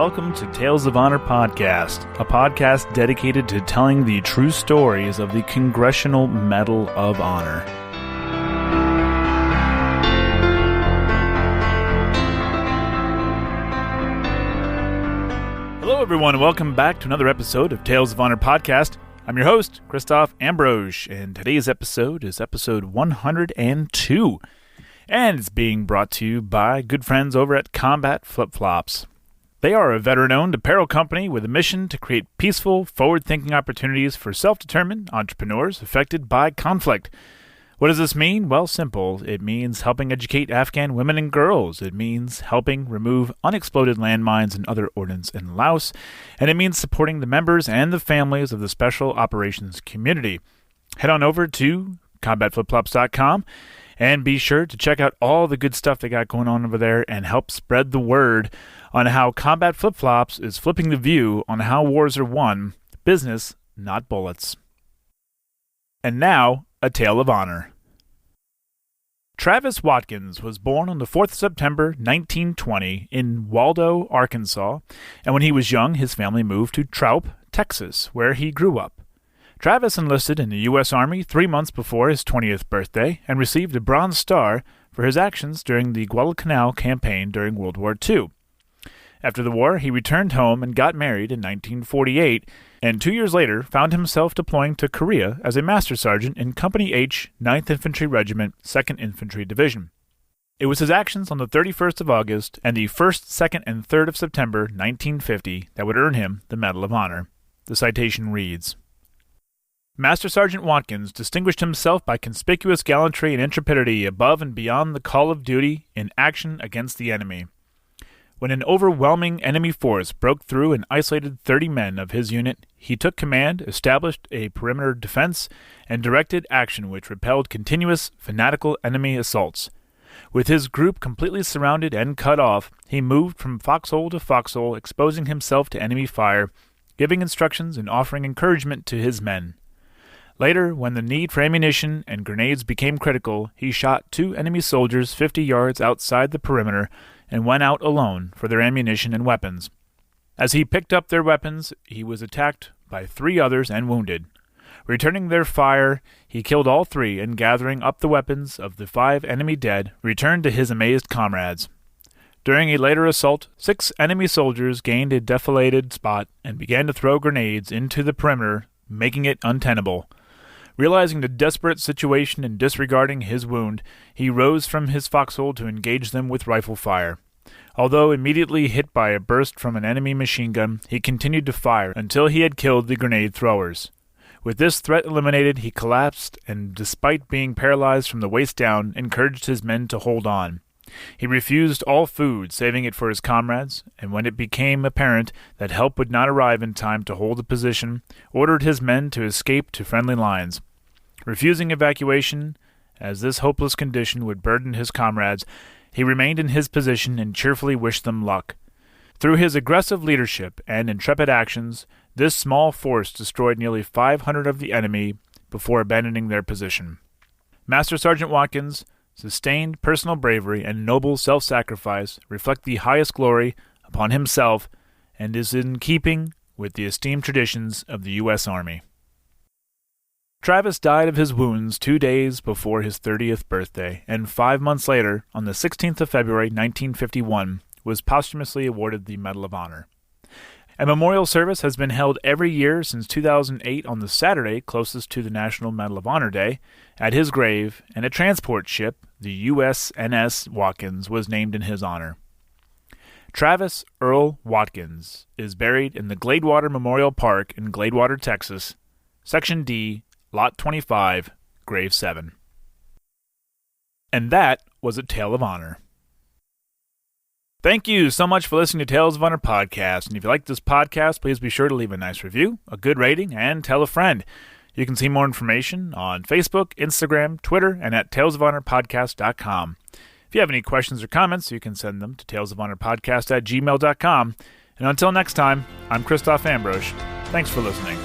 welcome to Tales of Honor Podcast, a podcast dedicated to telling the true stories of the Congressional Medal of Honor. Hello everyone, and welcome back to another episode of Tales of Honor Podcast. I'm your host, Christoph Ambrose, and today's episode is episode 102. And it's being brought to you by good friends over at Combat Flip-Flops. They are a veteran-owned apparel company with a mission to create peaceful, forward-thinking opportunities for self-determined entrepreneurs affected by conflict. What does this mean? Well, simple. It means helping educate Afghan women and girls. It means helping remove unexploded landmines and other ordnance in Laos. And it means supporting the members and the families of the Special Operations community. Head on over to combatflipflops.com and be sure to check out all the good stuff they got going on over there and help spread the word on how Combat Flip-Flops is flipping the view on how wars are won. Business, not bullets. And now, a tale of honor. Travis Watkins was born on the 4th of September 1920 in Waldo, Arkansas, and when he was young, his family moved to Troup, Texas, where he grew up. Travis enlisted in the U.S. Army 3 months before his 20th birthday and received a Bronze Star for his actions during the Guadalcanal campaign during World War II. After the war, he returned home and got married in 1948, and 2 years later found himself deploying to Korea as a Master Sergeant in Company H, 9th Infantry Regiment, 2nd Infantry Division. It was his actions on the 31st of August and the 1st, 2nd, and 3rd of September 1950 that would earn him the Medal of Honor. The citation reads, Master Sergeant Watkins distinguished himself by conspicuous gallantry and intrepidity above and beyond the call of duty in action against the enemy. When an overwhelming enemy force broke through and isolated 30 men of his unit, he took command, established a perimeter defense, and directed action which repelled continuous, fanatical enemy assaults. With his group completely surrounded and cut off, he moved from foxhole to foxhole, exposing himself to enemy fire, giving instructions and offering encouragement to his men. Later, when the need for ammunition and grenades became critical, he shot 2 enemy soldiers 50 yards outside the perimeter and went out alone for their ammunition and weapons. As he picked up their weapons, he was attacked by 3 others and wounded. Returning their fire, he killed all 3 and gathering up the weapons of the 5 enemy dead, returned to his amazed comrades. During a later assault, 6 enemy soldiers gained a defilated spot and began to throw grenades into the perimeter, making it untenable. Realizing the desperate situation and disregarding his wound, he rose from his foxhole to engage them with rifle fire. Although immediately hit by a burst from an enemy machine gun, he continued to fire until he had killed the grenade throwers. With this threat eliminated, he collapsed and, despite being paralyzed from the waist down, encouraged his men to hold on. He refused all food, saving it for his comrades, and when it became apparent that help would not arrive in time to hold the position, ordered his men to escape to friendly lines. Refusing evacuation, as this hopeless condition would burden his comrades, he remained in his position and cheerfully wished them luck. Through his aggressive leadership and intrepid actions, this small force destroyed nearly 500 of the enemy before abandoning their position. Master Sergeant Watkins' sustained personal bravery and noble self-sacrifice reflect the highest glory upon himself and is in keeping with the esteemed traditions of the U.S. Army. Travis died of his wounds 2 days before his 30th birthday, and 5 months later, on the 16th of February 1951, was posthumously awarded the Medal of Honor. A memorial service has been held every year since 2008 on the Saturday closest to the National Medal of Honor Day at his grave, and a transport ship, the USNS Watkins, was named in his honor. Travis Earl Watkins is buried in the Gladewater Memorial Park in Gladewater, Texas, Section D, Lot 25, Grave 7. And that was a Tale of Honor. Thank you so much for listening to Tales of Honor Podcast, and if you like this podcast, please be sure to leave a nice review, a good rating, and tell a friend. You can see more information on Facebook, Instagram, Twitter, and at talesofhonorpodcast.com. If you have any questions or comments, you can send them to talesofhonorpodcast@gmail.com. And until next time, I'm Christoph Ambrose. Thanks for listening.